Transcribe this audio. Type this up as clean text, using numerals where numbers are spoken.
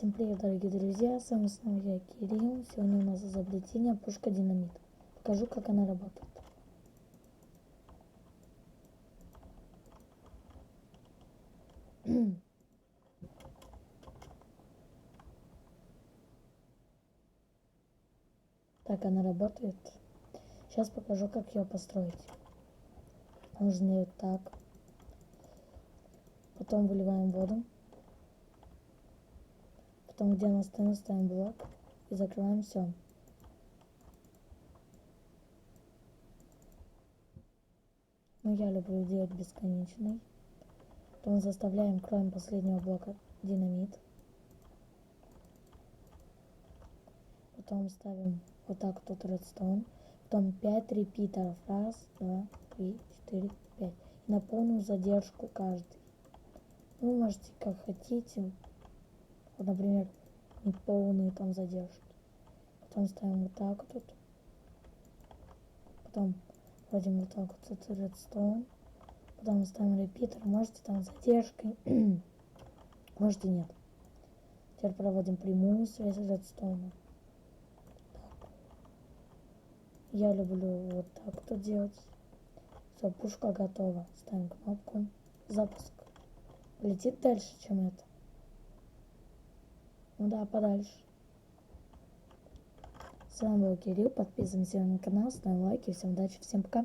Всем привет, дорогие друзья, с вами снова я, Кирилл. Сегодня у нас изобретение пушка-динамит. Покажу, как она работает. Так она работает. Сейчас покажу, как ее построить. Нужно ее так. Потом выливаем воду. Потом, где она стоит, ставим блок и закрываем все. Но я люблю делать бесконечный. Потом заставляем, кроем последнего блока, динамит. Потом ставим вот так тут редстоун. Потом 5 репитеров. Раз, два, три, четыре, 5. И на полную задержку каждый. Вы можете как хотите. Вот, например, не полные там задержки. Потом ставим вот так вот. Потом вводим вот так вот этот редстоун. Потом ставим репитер. Можете там задержкой. Можете нет. Теперь проводим прямую связь редстоуна. Я люблю вот так вот делать. Все, пушка готова. Ставим кнопку. Запуск. Летит дальше, чем это. Ну да, подальше. С вами был Кирилл. Подписываемся на канал, ставим лайки. Всем удачи, всем пока.